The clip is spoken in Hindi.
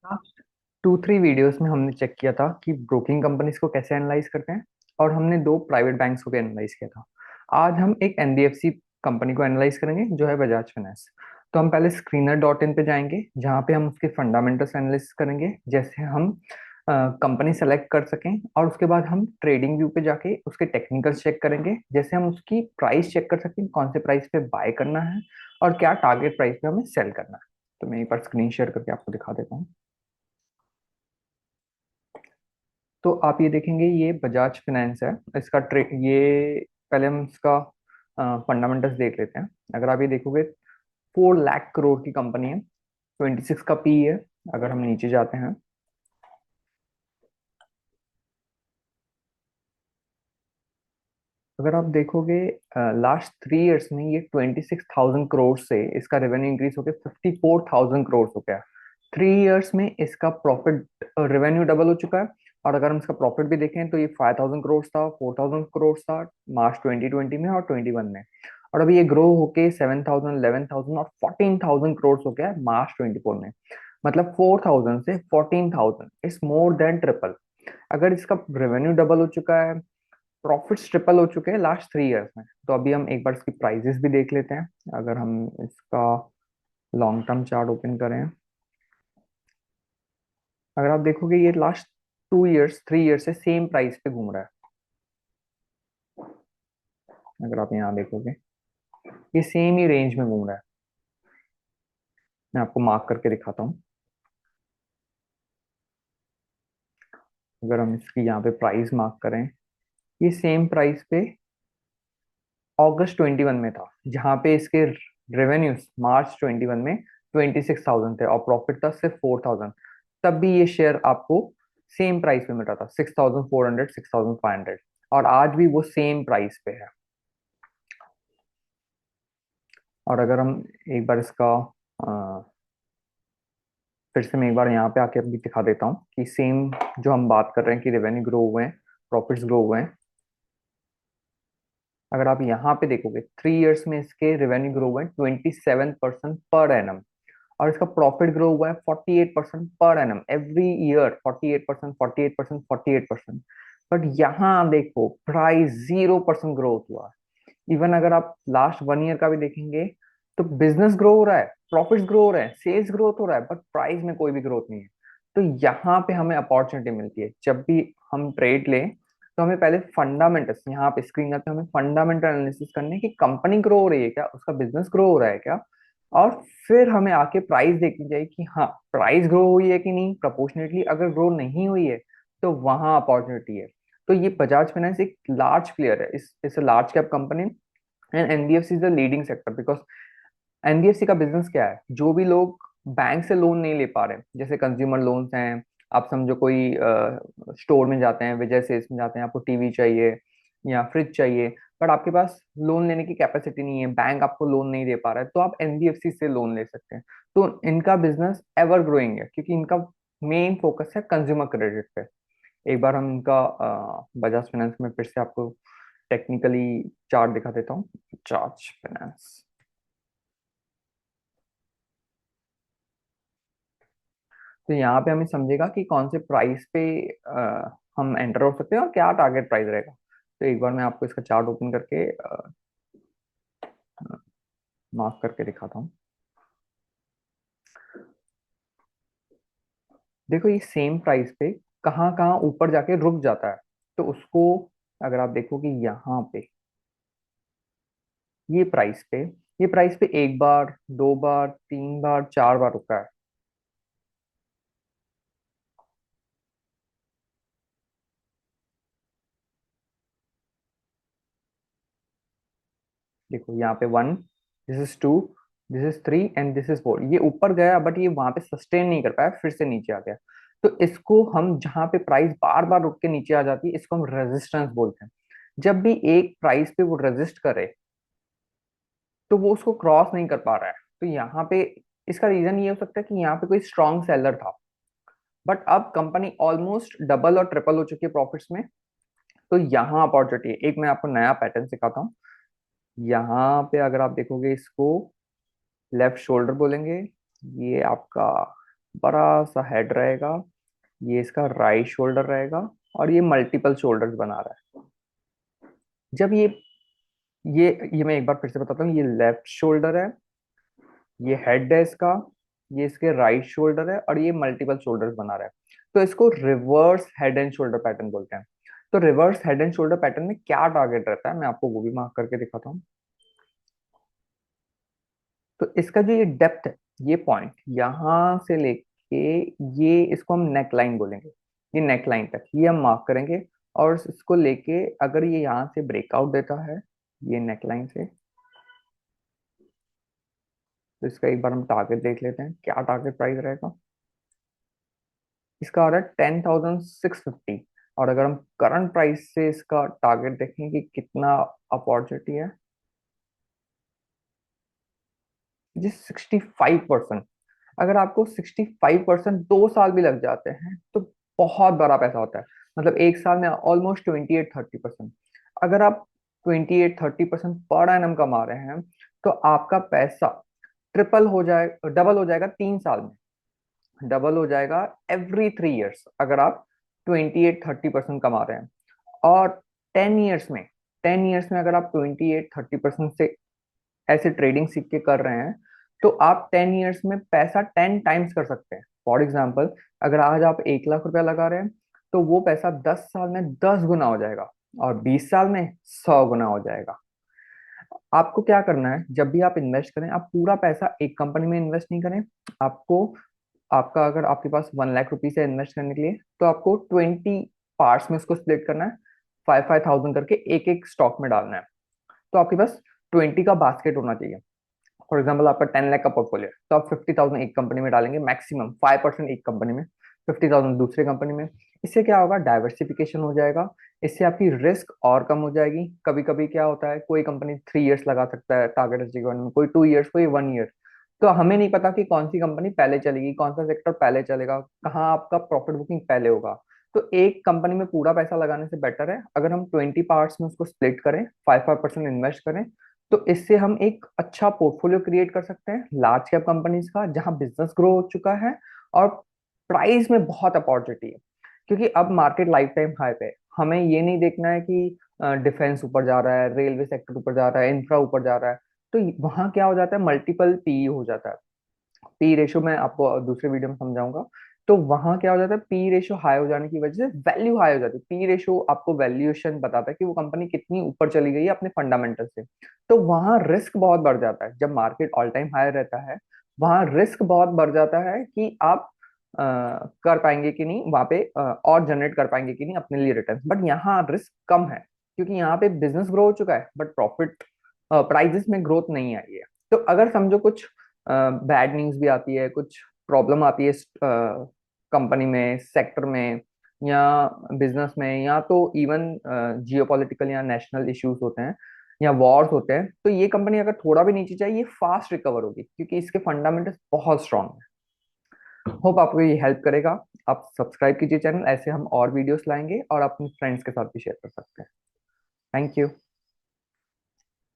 लास्ट 2-3 वीडियोस में हमने चेक किया था कि ब्रोकिंग कंपनीज को कैसे एनालाइज करते हैं। और हमने दो प्राइवेट बैंक्स को भी एनालाइज किया था। आज हम एक एनबीएफसी कंपनी को एनालाइज करेंगे जो है बजाज फाइनेंस। तो हम पहले screener.in पे जाएंगे जहाँ पे हम उसके फंडामेंटल्स एनालिसिस करेंगे, जैसे हम कंपनी सेलेक्ट कर सकें। और उसके बाद हम ट्रेडिंग व्यू पे जाके उसके टेक्निकल्स चेक करेंगे, जैसे हम उसकी प्राइस चेक कर सकें, कौन से प्राइस पे बाय करना है और क्या टारगेट प्राइस पे हमें सेल करना है। तो मैं एक बार स्क्रीन शेयर करके आपको दिखा देता हूँ। तो आप ये देखेंगे, ये बजाज फाइनेंस है। इसका ट्रे ये पहले हम इसका फंडामेंटल्स देख लेते हैं। अगर आप ये देखोगे, 4 लाख करोड़ की कंपनी है, 26 का पी है। अगर हम नीचे जाते हैं, अगर आप देखोगे लास्ट 3 इयर्स में ये 26,000 करोड़ से इसका रेवेन्यू इंक्रीज होकर 54,000 करोड़ हो गया। 3 इयर्स में इसका प्रॉफिट रेवेन्यू डबल हो चुका है। और अगर हम इसका प्रॉफिट भी देखें तो ये 5,000 करोड़ था, 4,000 करोड़ था मार्च 2020 में और 21 में। और अभी ये ग्रो होके 7,000, 11,000 और 14,000 करोड़ हो गया है मार्च 24 में। मतलब 4,000 से 14,000 इज मोर देन ट्रिपल। अगर इसका रेवेन्यू डबल हो चुका है, प्रॉफिट्स ट्रिपल हो चुके हैं लास्ट 3 इयर्स में, तो अभी हम एक बार इसकी प्राइजेस भी देख लेते हैं। अगर हम इसका लॉन्ग टर्म चार्ट ओपन करें, अगर आप देखोगे ये लास्ट 2 इयर्स 3 इयर्स से सेम प्राइस पे घूम रहा है। अगर आप यहाँ देखोगे, ये सेम ही रेंज में घूम रहा है। मैं आपको मार्क करके दिखाता हूँ। अगर हम इसकी यहाँ पे प्राइस मार्क करें, ये सेम प्राइस पे अगस्त 21 में था, जहाँ पे इसके रेवेन्यूज मार्च 21 में 26,000 थे और प्रॉफिट था सिर्फ 4,000। तब भी ये शेयर आपको सेम प्राइस पे मिल रहा था, 6,400, 6,500। और आज भी वो सेम प्राइस पे है। और अगर हम एक बार इसका फिर से मैं एक बार यहाँ पे आके अभी दिखा देता हूँ कि सेम जो हम बात कर रहे हैं कि रेवेन्यू ग्रो हुए हैं, प्रॉफिट्स ग्रो हुए हैं। अगर आप यहाँ पे देखोगे, 3 इयर्स में इसके रेवेन्यू ग्रो हुए हैं 27% पर एनम। और इसका प्रॉफिट ग्रो हुआ है 48% per annum every year, 48%, 48%, 48%। But यहाँ देखो, प्राइस 0% ग्रोथ हुआ है। इवन अगर आप लास्ट 1 ईयर का भी देखेंगे, तो बिजनेस ग्रो हो रहा है, प्रॉफिट्स ग्रो हो रहे हैं, सेल्स ग्रोथ हो रहा है, बट प्राइस में कोई भी ग्रोथ नहीं है। तो यहाँ पे हमें अपॉर्चुनिटी मिलती है जब भी हम ट्रेड लें। तो हमें पहले फंडामेंटल्स, यहाँ पे स्क्रीन पे हमें फंडामेंटल एनालिसिस करने हैं कि कंपनी ग्रो हो रही है क्या, उसका बिजनेस ग्रो हो रहा है क्या। और फिर हमें आके प्राइस देखनी चाहिए कि हाँ, प्राइस ग्रो हुई है कि नहीं प्रपोर्शनेटली। अगर ग्रो नहीं हुई है तो वहां अपॉर्चुनिटी है। तो ये बजाज फाइनेंस एक लार्ज प्लेयर है, इस large cap company. And NBFC is the leading sector, because NBFC का बिजनेस क्या है, जो भी लोग बैंक से लोन नहीं ले पा रहे, जैसे कंज्यूमर लोन्स हैं। आप समझो कोई स्टोर में जाते हैं, विजय सेल्स में जाते हैं, आपको टीवी चाहिए या फ्रिज चाहिए, बट आपके पास लोन लेने की कैपेसिटी नहीं है, बैंक आपको लोन नहीं दे पा रहा है, तो आप एनबीएफसी से लोन ले सकते हैं। तो इनका बिजनेस एवर ग्रोइंग है, क्योंकि इनका मेन फोकस है कंज्यूमर क्रेडिट पे। एक बार हम इनका बजाज फाइनेंस में फिर से आपको टेक्निकली चार्ट दिखा देता हूँ। बजाज फाइनेंस, तो यहाँ पे हमें समझेगा कि कौन से प्राइस पे हम एंटर हो सकते हैं और क्या टारगेट प्राइस रहेगा। तो एक बार मैं आपको इसका चार्ट ओपन करके मार्क करके दिखाता हूँ। देखो, ये सेम प्राइस पे कहाँ कहाँ ऊपर जाके रुक जाता है। तो उसको अगर आप देखोगे यहाँ पे, ये प्राइस पे एक बार, 2 बार, 3 बार, 4 बार रुका है। देखो यहाँ पे 1, this is 2, this is 3 and this is 4। ये ऊपर गया बट ये वहां पे सस्टेन नहीं कर पाया, फिर से नीचे आ गया। तो इसको हम, जहाँ पे प्राइस बार बार रुक के नीचे आ जाती है, इसको हम रेजिस्टेंस बोलते हैं। जब भी एक प्राइस पे वो रेजिस्ट करे, तो वो उसको क्रॉस नहीं कर पा रहा है। तो यहाँ पे इसका रीजन ये हो सकता है कि यहाँ पे कोई स्ट्रॉन्ग सेलर था, बट अब कंपनी ऑलमोस्ट डबल और ट्रिपल हो चुकी है प्रॉफिट्स में। तो यहाँ अपॉर्चुनिटी है। एक मैं आपको नया पैटर्न सिखाता हूँ। यहाँ पे अगर आप देखोगे, इसको लेफ्ट शोल्डर बोलेंगे। ये आपका बड़ा सा हेड रहेगा, ये इसका राइट शोल्डर रहेगा, और ये मल्टीपल शोल्डर्स बना रहा है। जब ये मैं एक बार फिर से बताता हूँ, ये लेफ्ट शोल्डर है, ये हेड है इसका, ये इसके राइट शोल्डर है, और ये मल्टीपल शोल्डर्स बना रहा है। तो इसको reverse head and shoulder pattern बोलते हैं। तो reverse head and shoulder pattern में क्या टारगेट रहता है, मैं आपको वो भी मार्क करके दिखाता हूँ। तो इसका जो ये डेप्थ है, ये पॉइंट यहां से लेके, ये इसको हम नेक लाइन बोलेंगे, ये नेक लाइन तक ये हम मार्क करेंगे। और इसको लेके अगर ये यहाँ से ब्रेकआउट देता है, ये नेक लाइन से, तो इसका एक बार हम टारगेट देख लेते हैं, क्या टारगेट प्राइस रहेगा। इसका आ रहा है 10,650। और अगर हम करंट प्राइस से इसका टारगेट देखें कि कितना अपॉर्चुनिटी है, जी 65%। अगर आपको 65% 2 साल भी लग जाते हैं तो बहुत बड़ा पैसा होता है। मतलब एक साल में ऑलमोस्ट 28-30%। अगर आप 28-30% पर एनम कमा रहे हैं, तो आपका पैसा ट्रिपल हो जाए, डबल हो जाएगा 3 साल में। डबल हो जाएगा एवरी 3 इयर्स, अगर आप 28-30% कमा रहे हैं। और 10 इयर्स में, 10 इयर्स में अगर आप 28-30% से ऐसे ट्रेडिंग सीख के कर रहे हैं, तो आप 10 इयर्स में पैसा 10 टाइम्स कर सकते हैं। फॉर एग्जाम्पल, अगर आज आप 1 लाख रुपया लगा रहे हैं, तो वो पैसा 10 साल में 10 गुना हो जाएगा, और 20 साल में 100 गुना हो जाएगा। आपको क्या करना है, जब भी आप इन्वेस्ट करें, आप पूरा पैसा एक कंपनी में इन्वेस्ट नहीं करें। आपको, आपका अगर आपके पास 1 लाख रुपीज है इन्वेस्ट करने के लिए, तो आपको 20 पार्ट्स में उसको स्प्लिट करना है। 5-5 थाउजेंड करके एक एक स्टॉक में डालना है। तो आपके पास 20 का बास्केट होना चाहिए। फॉर एग्जाम्पल, आपका 10 लाख का पोर्टफोलियो, तो आप 50,000 एक कंपनी में डालेंगे, मैक्सिमम 5% एक कंपनी में, 50,000 दूसरे कंपनी में। इससे क्या होगा, डाइवर्सिफिकेशन हो जाएगा। इससे आपकी रिस्क और कम हो जाएगी। कभी कभी क्या होता है, कोई कंपनी 3 इयर्स लगा सकता है टारगेट अचीवमेंट में, कोई 2 इयर्स, कोई 1 ईयर। तो हमें नहीं पता कि कौन सी कंपनी पहले चलेगी, कौन सा सेक्टर पहले चलेगा, कहाँ आपका प्रॉफिट बुकिंग पहले होगा। तो एक कंपनी में पूरा पैसा लगाने से बेटर है अगर हम 20 पार्ट्स में उसको स्प्लिट करें, 5-5% इन्वेस्ट करें। तो इससे हम एक अच्छा पोर्टफोलियो क्रिएट कर सकते हैं लार्ज कैप कंपनीज का, जहां बिजनेस ग्रो हो चुका है, और प्राइस में बहुत अपॉर्चुनिटी है। क्योंकि अब मार्केट लाइफ टाइम हाई पे है। हमें ये नहीं देखना है कि डिफेंस ऊपर जा रहा है, रेलवे सेक्टर ऊपर जा रहा है, इंफ्रा ऊपर जा रहा है। तो वहां क्या हो जाता है, मल्टीपल पी हो जाता है। पी रेशो मैं आपको दूसरे वीडियो में समझाऊंगा। तो वहां क्या हो जाता है, पी रेशो हाई हो जाने की वजह से वैल्यू हाई हो जाती है। पी रेशो आपको वैल्यूएशन बताता है कि वो कंपनी कितनी ऊपर चली गई है अपने फंडामेंटल से। तो वहां रिस्क बहुत बढ़ जाता है। जब मार्केट ऑल टाइम हाई रहता है, वहां रिस्क बहुत बढ़ जाता है कि आप कर पाएंगे कि नहीं वहां पे, और जनरेट कर पाएंगे कि नहीं अपने लिए रिटर्न। बट यहाँ रिस्क कम है, क्योंकि यहाँ पे बिजनेस ग्रो हो चुका है, बट प्रॉफिट प्राइजेस में ग्रोथ नहीं आई है। तो अगर समझो कुछ बैड न्यूज भी आती है, कुछ प्रॉब्लम आती है कंपनी में, सेक्टर में, या बिजनेस में, या तो इवन जियोपॉलिटिकल या नेशनल इश्यूज होते हैं, या वॉर्स होते हैं, तो ये कंपनी अगर थोड़ा भी नीचे जाए, ये फास्ट रिकवर होगी, क्योंकि इसके फंडामेंटल्स बहुत स्ट्रांग है। होप आपको ये हेल्प करेगा। आप सब्सक्राइब कीजिए चैनल, ऐसे हम और वीडियोस लाएंगे, और अपने फ्रेंड्स के साथ भी शेयर कर सकते हैं। Thank you.